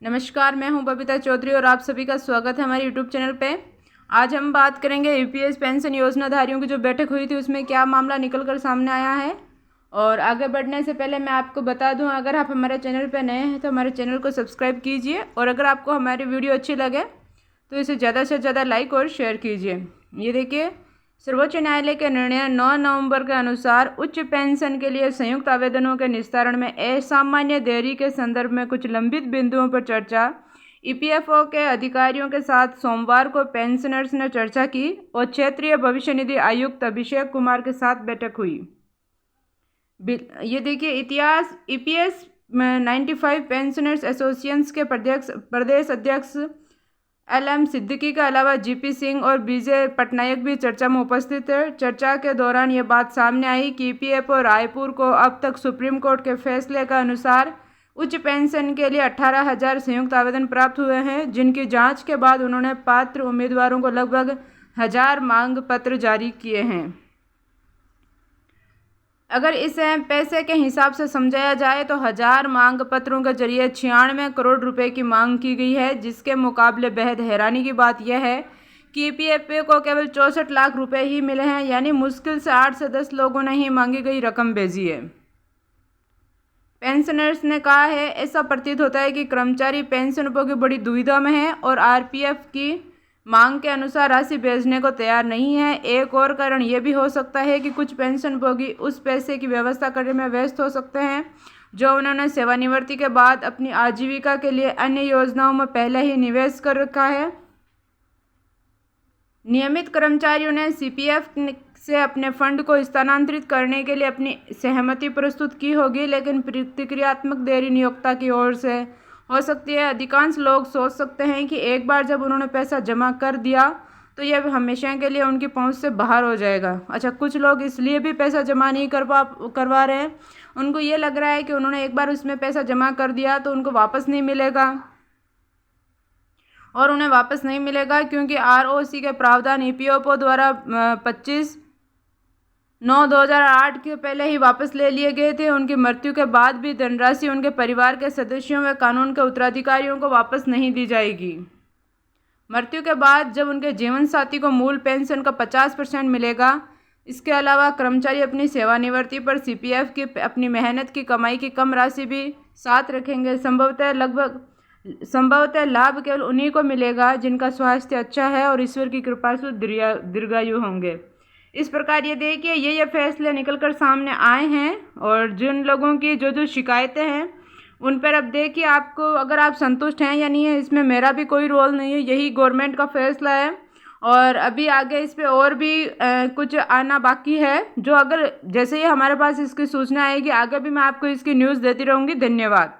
नमस्कार, मैं हूं बबीता चौधरी और आप सभी का स्वागत है हमारे यूट्यूब चैनल पे। आज हम बात करेंगे यूपीएस पेंशन योजनाधारियों की जो बैठक हुई थी उसमें क्या मामला निकल कर सामने आया है। और आगे बढ़ने से पहले मैं आपको बता दूं, अगर आप हमारे चैनल पर नए हैं तो हमारे चैनल को सब्सक्राइब कीजिए और अगर आपको हमारी वीडियो अच्छी लगे तो इसे ज़्यादा से ज़्यादा लाइक और शेयर कीजिए। ये देखिए, सर्वोच्च न्यायालय के निर्णय 9 नवंबर के अनुसार उच्च पेंशन के लिए संयुक्त आवेदनों के निस्तारण में असामान्य देरी के संदर्भ में कुछ लंबित बिंदुओं पर चर्चा ईपीएफओ के अधिकारियों के साथ सोमवार को पेंशनर्स ने चर्चा की और क्षेत्रीय भविष्य निधि आयुक्त अभिषेक कुमार के साथ बैठक हुई। ये देखिए, इतिहास ईपीएस 95 पेंशनर्स एसोसिएशंस के प्रदेश अध्यक्ष LM सिद्दीकी के अलावा जीपी सिंह और बीजे पटनायक भी चर्चा में उपस्थित थे। चर्चा के दौरान ये बात सामने आई कि ईपीएफओ रायपुर को अब तक सुप्रीम कोर्ट के फैसले के अनुसार उच्च पेंशन के लिए 18,000 संयुक्त आवेदन प्राप्त हुए हैं, जिनकी जांच के बाद उन्होंने पात्र उम्मीदवारों को लगभग 1,000 मांग पत्र जारी किए हैं। अगर इसे पैसे के हिसाब से समझाया जाए तो 1,000 मांग पत्रों के जरिए 96 करोड़ रुपए की मांग की गई है, जिसके मुकाबले बेहद हैरानी की बात यह है कि ईपीएफओ को केवल 64 लाख रुपए ही मिले हैं, यानी मुश्किल से 8 से 10 लोगों ने ही मांगी गई रकम भेजी है। पेंशनर्स ने कहा है, ऐसा प्रतीत होता है कि कर्मचारी पेंशनभोगी बड़ी दुविधा में है और आरपीएफ की मांग के अनुसार राशि भेजने को तैयार नहीं है। एक और कारण यह भी हो सकता है कि कुछ पेंशनभोगी उस पैसे की व्यवस्था करने में व्यस्त हो सकते हैं जो उन्होंने सेवानिवृत्ति के बाद अपनी आजीविका के लिए अन्य योजनाओं में पहले ही निवेश कर रखा है। नियमित कर्मचारियों ने सीपीएफ से अपने फंड को स्थानांतरित करने के लिए अपनी सहमति प्रस्तुत की होगी, लेकिन प्रतिक्रियात्मक देरी नियोक्ता की ओर से हो सकती है। अधिकांश लोग सोच सकते हैं कि एक बार जब उन्होंने पैसा जमा कर दिया तो यह हमेशा के लिए उनकी पहुंच से बाहर हो जाएगा। अच्छा, कुछ लोग इसलिए भी पैसा जमा नहीं करवा रहे हैं, उनको ये लग रहा है कि उन्होंने एक बार उसमें पैसा जमा कर दिया तो उनको वापस नहीं मिलेगा और उन्हें वापस नहीं मिलेगा क्योंकि आरओसी के प्रावधान ईपीएफओ द्वारा 25/9/2008 के पहले ही वापस ले लिए गए थे। उनकी मृत्यु के बाद भी धनराशि उनके परिवार के सदस्यों व कानून के उत्तराधिकारियों को वापस नहीं दी जाएगी। मृत्यु के बाद जब उनके जीवन साथी को मूल पेंशन का 50% मिलेगा। इसके अलावा कर्मचारी अपनी सेवानिवृत्ति पर सीपीएफ की अपनी मेहनत की कमाई की कम राशि भी साथ रखेंगे। संभवतः लाभ केवल उन्हीं को मिलेगा जिनका स्वास्थ्य अच्छा है और ईश्वर की कृपा से दीर्घायु होंगे। इस प्रकार ये देखिए, ये फैसले निकलकर सामने आए हैं और जिन लोगों की जो शिकायतें हैं उन पर अब देखिए, आपको अगर आप संतुष्ट हैं या नहीं है, इसमें मेरा भी कोई रोल नहीं है, यही गवर्नमेंट का फैसला है और अभी आगे इस पे और भी कुछ आना बाकी है, जो अगर जैसे ही हमारे पास इसकी सूचना आएगी आगे भी मैं आपको इसकी न्यूज़ देती रहूँगी। धन्यवाद।